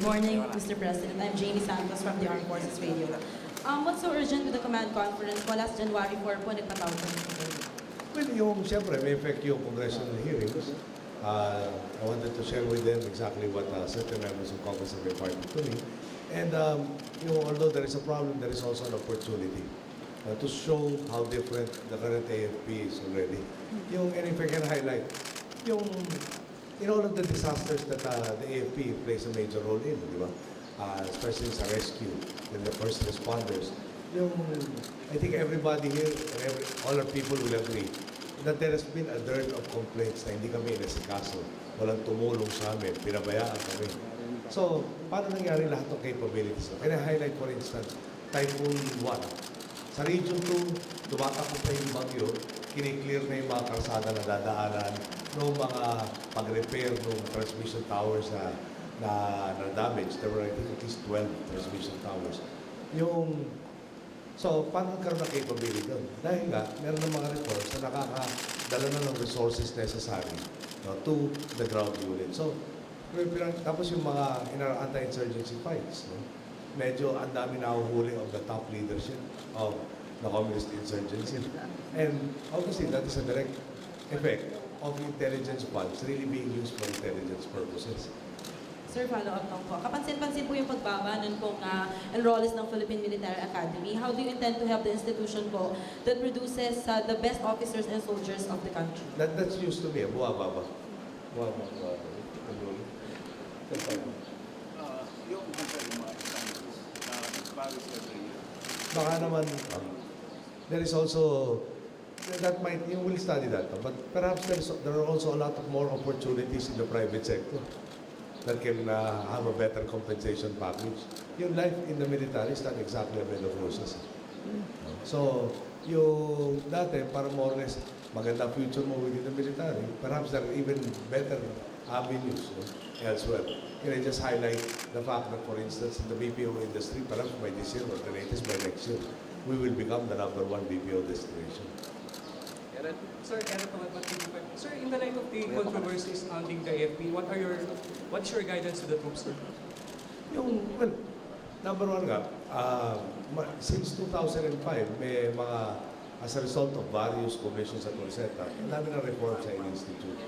morning, Mr. President. I'm Jamie Santos from the Armed Forces Radio. What's so urgent with the command conference? Last January 4 po, nagpatawag kami. Well, siyempre, may effect yung congressional hearings. I wanted to share with them exactly what certain members of Congress have reported to me. And, although there is a problem, there is also an opportunity to show how different the current AFP is already. And if I can highlight, in all of the disasters that the AFP plays a major role in, di ba? Especially sa rescue, and the first responders. I think everybody here, and all our people will agree that there has been a dearth of complaints na hindi kami inasikaso. Walang tumulong sa amin, pinabayaan kami. So, paano nangyari lahat ng capabilities? Can I highlight, for instance, Typhoon 1? Sa Region 2, tumatakbo pa yung bagyo, kiniklear na yung mga karsada na dadaanan, ng mga pag-repair ng transmission towers na damage. There were, I think, at least 12 transmission towers. So, paano nagkaroon ng capability doon? Dahil nga, meron ng mga reports na nakakadala na ng resources necessary to the ground unit. So, tapos yung mga anti-insurgency fights, medyo ang dami nahuhuli of the top leadership of the communist insurgency. And obviously, that is a direct effect of intelligence funds really being used for intelligence purposes. Sir, follow-up lang po. Kapansin-pansin po yung pagbaba ng enrollees ng Philippine Military Academy. How do you intend to help the institution po that produces the best officers and soldiers of the country? That's used to be. Buwaba ba? Yung mga examples na Paris every year. Baka naman, there is also, that might, you will study that, but perhaps there are also a lot of more opportunities in the private sector that can have a better compensation package. Yung life in the military is not exactly a bed of roses. So, yung dati, para more or less, maganda future mo within the military, perhaps there are even better avenues elsewhere. Can I just highlight the fact that, for instance, in the BPO industry, perhaps by this year or the latest by next year, we will become the #1 BPO destination. Sir, Sir, in the light of the controversies surrounding the AFP, what's your guidance to the troops, sir? Well, number one nga, since 2005, may as a result of various commissions at Rosetta, ang dami ng reforms sa institute.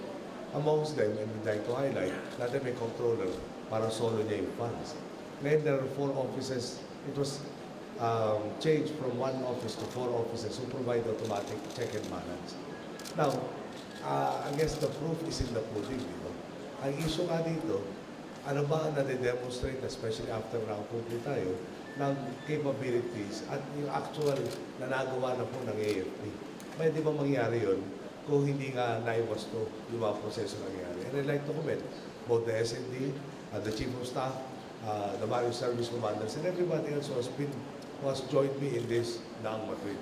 Amongst them, and we'd like to highlight, natin may controller para solo niya yung funds. Ngayon, there are 4 offices. It was changed from 1 office to 4 offices who provide automatic check and balance. Now, I guess the proof is in the pudding, di ba? Ang issue nga dito, ano ba ang nade-demonstrate, especially after na-complete tayo, ng capabilities at yung actual na nagawa na po ng AFP. Pwede ba mangyari yun kung hindi nga naiwas to yung mga proseso nangyari? And I'd like to commend both the SND, the Chief of Staff, the various service commanders, and everybody else who has joined me in this Daang Matuwid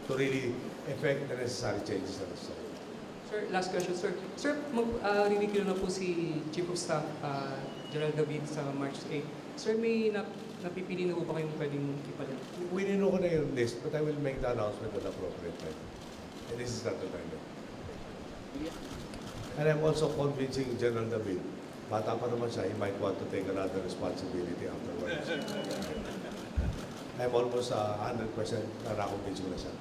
to really effect the necessary changes na necessary. Sir, last question, sir. Sir, rinikilo na po si Chief of Staff General David sa March 8. Sir, may napipili na po ba kayong pwedeng ipalit? Winino ko na yung list, but I will make the announcement at the appropriate time. And this is not the time yet. And I'm also convincing General David, bata pa naman siya, he might want to take another responsibility afterwards. I'm almost 100% na-convince ko na siya.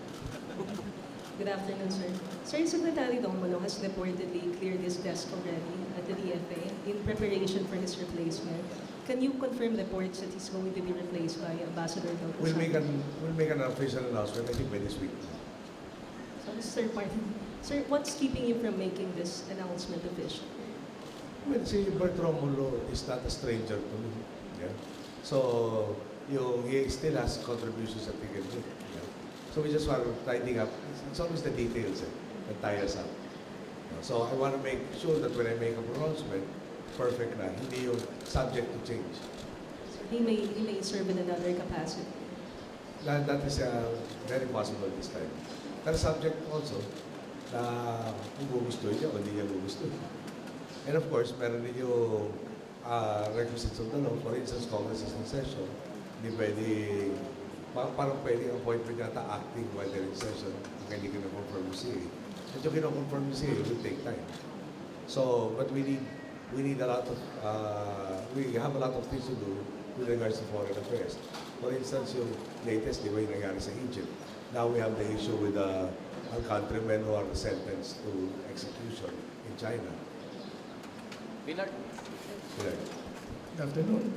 Good afternoon, sir. Sir, Secretary Dongolo has reportedly cleared his desk already at the DFA in preparation for his replacement. Can you confirm reports that he's going to be replaced by Ambassador Del Posadas? We'll make an official announcement, I think, by this week. So, sir, what's keeping you from making this announcement official? Well, si Bert Romulo is not a stranger to me. Yeah? So, he still has contributions that he can do. Yeah? So we just want to tidying up. It's always the details that tie us up. So I want to make sure that when I make a pronouncement, perfect na, hindi yung subject to change. So he may serve in another capacity. That is very possible this time. Pero subject also na kung gugustuhin niya o hindi niya gugustuhin. And of course, meron din yung requisites of the law. For instance, Congress is in session. Hindi pwede, parang pwede ang appointment yata acting while they're in session kung hindi kina-confirm yung CA. At yung kina-confirm yung CA will take time. So, but we need we need a lot of, we have a lot of things to do with regards to foreign affairs. For instance, yung latest, di ba yung nangyari sa Egypt? Now we have the issue with our countrymen who are sentenced to execution in China. Bernard. Correct. Good afternoon,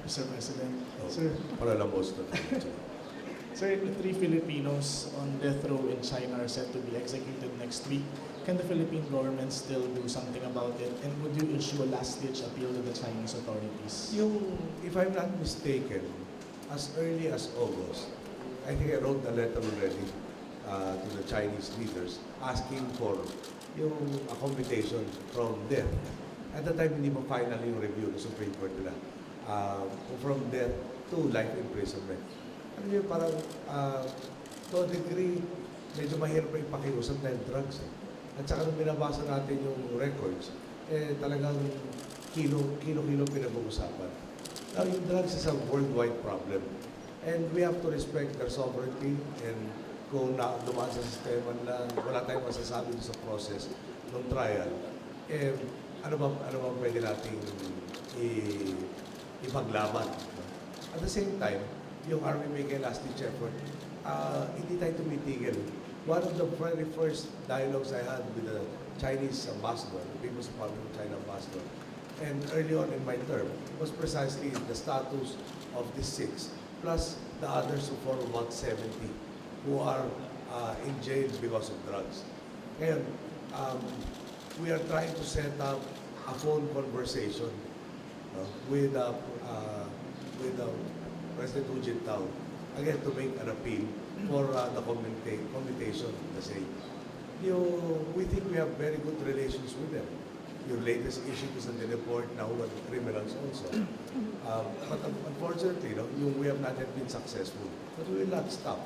Mr. President. Oh, Sir, para lang most of sir, the 3 Filipinos on death row in China are set to be executed next week. Can the Philippine government still do something about it? And would you issue a last-ditch appeal to the Chinese authorities? Yung, if I'm not mistaken, as early as August, I think I wrote a letter already to the Chinese leaders asking for yung accommodation from them. At the time, hindi pa final yung review ng Supreme Court nila. From death to life imprisonment. Ano yun, parang to a degree, medyo mahirap pa ipakiusap na yung drugs. At saka nung binabasa natin yung records, talagang kilo-kilo pinag-uusapan. Now, yung drugs is a worldwide problem. And we have to respect their sovereignty and kung dumaan sa sistema na wala tayong masasabi sa process ng trial, ano ba pwede nating ipaglaban. At the same time, yung Army make a last-ditch effort, hindi tayo tumitigil. One of the very first dialogues I had with the Chinese ambassador, the People's Republic of China ambassador, and early on in my term, was precisely the status of these 6, plus the others who form about 70, who are in jail because of drugs. Ngayon, we are trying to set up a phone conversation with President Hu Jintao, again, to make an appeal for the commutation of the same. We think we have very good relations with them. Your latest issue is that they report now with criminals also. But unfortunately, we have not yet been successful. But we will not stop.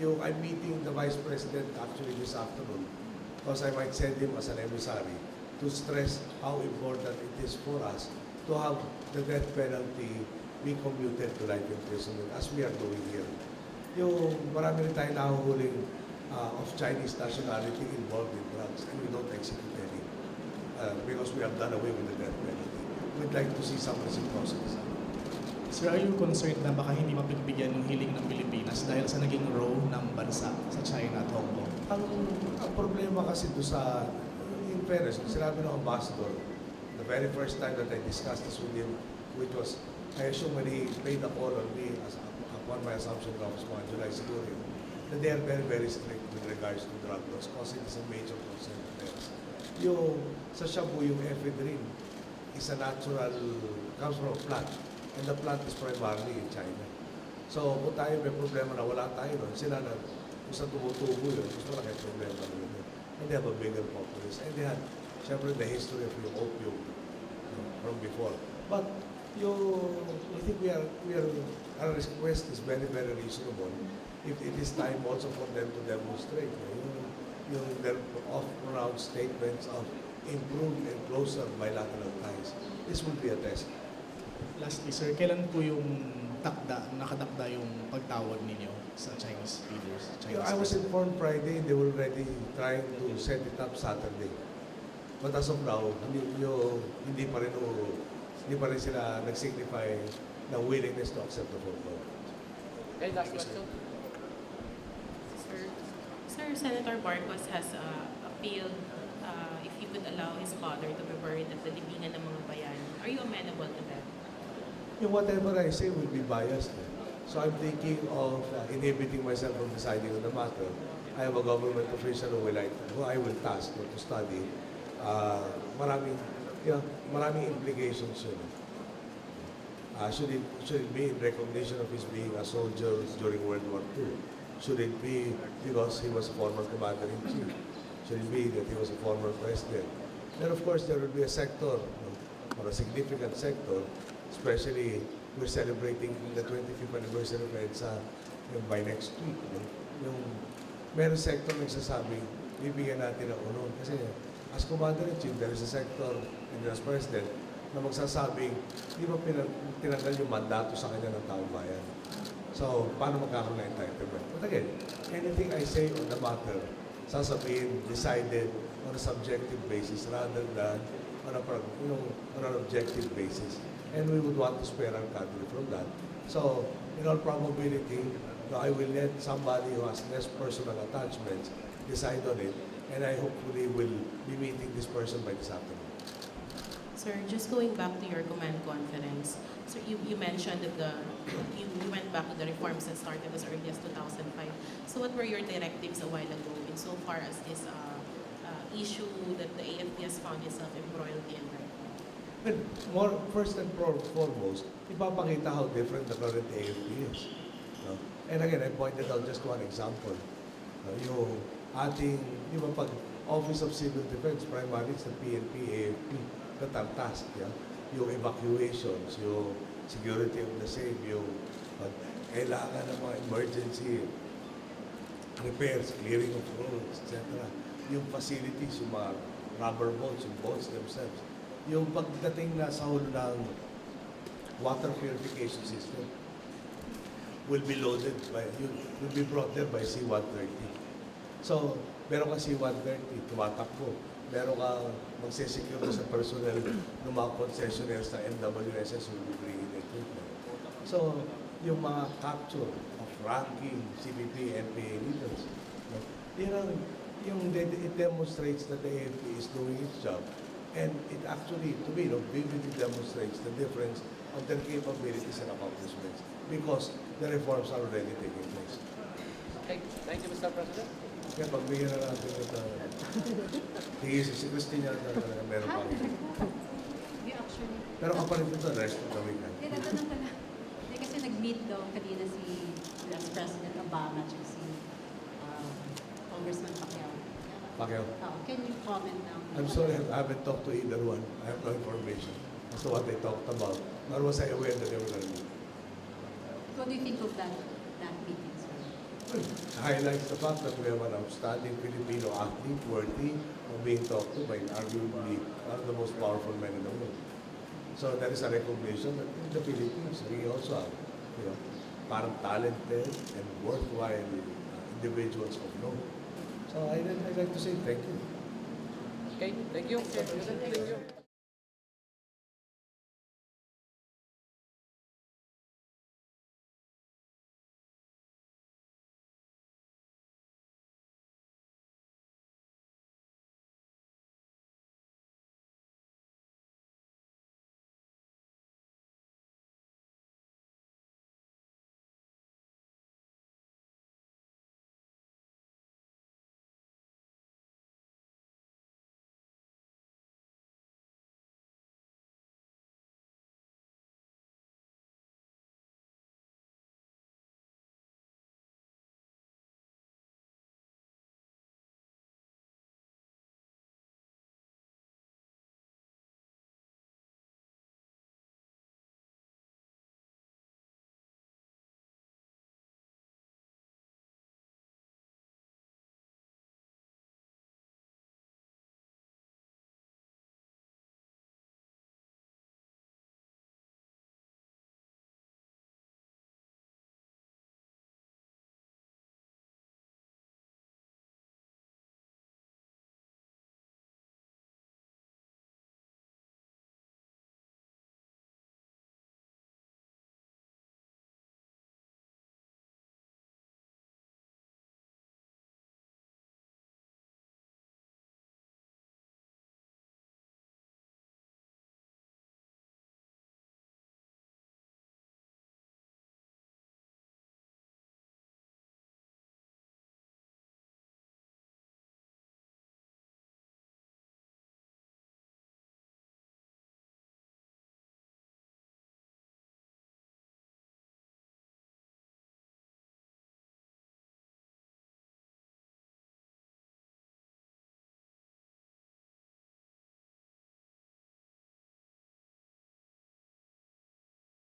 I'm meeting the Vice President actually this afternoon because I might send him as an emissary to stress how important it is for us to have the death penalty be commuted to life imprisonment as we are doing here. Marami rin tayo nahuhuling of Chinese nationality involved in drugs and we don't execute any because we have done away with the death penalty. We'd like to see some reciprocity. Sir, are you concerned na baka hindi mapigbigyan ng hiling ng Pilipinas dahil sa naging role ng bansa sa China at Hong Kong? Ang problema kasi doon sa, in fairness, sinabi ng ambassador, the very first time that I discussed this with him, which was, I assume when he made a call on me, upon my assumption of mga July siguro, that they are very, very strict with regards to drug laws because it is a major concern of theirs. Sa shabu, yung ephedrine is a natural, comes from a plant, and the plant is primarily in China. So, kung tayo may problema na wala tayo doon, sila na, kung sa tumutubo yun, gusto na kayo problema doon. And they have a bigger populace. And they had, syempre, the history of yung opium from before. But, I think our request is very, very reasonable. If it is time also for them to demonstrate, their oft-pronounced statements of improved and closer bilateral ties. This will be a test. Lastly, sir, kailan po yung nakatakda yung pagtawag ninyo sa Chinese leaders? I was informed Friday and they were already trying to set it up Saturday. But as of now, hindi pa rin sila nag-signify ng willingness to accept the phone call. Okay, last question. Sir, Senator Marcos has appealed if he could allow his father to be buried at the libingan ng mga bayan. Are you amenable to that? Whatever I say will be biased. So I'm thinking of inhibiting myself from deciding on the matter. I have a government official who I will task to study. Maraming implications yun. Should it be in recognition of his being a soldier during World War II? Should it be because he was a former commander-in-chief? Should it be that he was a former president? Then of course there will be a sector, or a significant sector, especially we're celebrating the 25th anniversary of EDSA by next week. Meron sector nagsasabing, bibigyan natin ng unod. Kasi as commander-in-chief, there is a sector and as president na magsasabing, di ba tinanggal yung mandato sa kanya ng taong bayan? So, paano magkakaroon ng entitlement? But again, anything I say on the matter, sasabihin, decided on a subjective basis rather than on an objective basis. And we would want to spare our country from that. So, in all probability, I will let somebody who has less personal attachments decide on it, and I hopefully will be meeting this person by this afternoon. Sir, just going back to your command conference, so you mentioned that you went back to the reforms that started as early as 2005. So what were your directives a while ago insofar as this issue that the AFP has found itself embroiled in right now? Well, first and foremost, ipapakita how different the current AFP is. No? And again, I pointed out just one example. Yung ating, di ba pag Office of Civil Defense, primarily it's the PNP, AFP, that are tasked. Yeah? Yung evacuations, yung security of the same, yung kailangan ng mga emergency repairs, clearing of roads, etc. Yung facilities, yung mga rubber boats, yung boats themselves. Yung pagdating na sa hulo ng water purification system will be loaded will be brought there by C-130. So, meron ka C-130, tumatakbo. Meron ka magsisecure sa personnel ng mga concessionaires na MWSS will be bringing the equipment. So, yung mga capture of ranking CBP, NPA leaders, it demonstrates that the AFP is doing its job. And it actually, to me, vividly demonstrates the difference of their capabilities and accomplishments because the reforms are already taking place. Okay, thank you, Mr. President. Kaya pagbigyan na natin ito. Si Christina talaga meron pa. Actually, Pero kapalit ito, rest of the weekend. tinatanong ka na. Hindi kasi nag-meet daw kanina si Vice President Obama at si Congressman Pacquiao. Pacquiao. Can you comment now? I'm sorry, I haven't talked to either one. I have no information as to what they talked about. Nor was I aware that they were going to meet. What do you think of that meeting, sir? Highlights the fact that we have an outstanding Filipino athlete worthy of being talked to by arguably one of the most powerful men in the world. So that is a recognition that in the Philippines, we also have, parang talented and worthwhile individuals of note. So I'd like to say thank you. Okay, thank you, Mr. President. Thank you.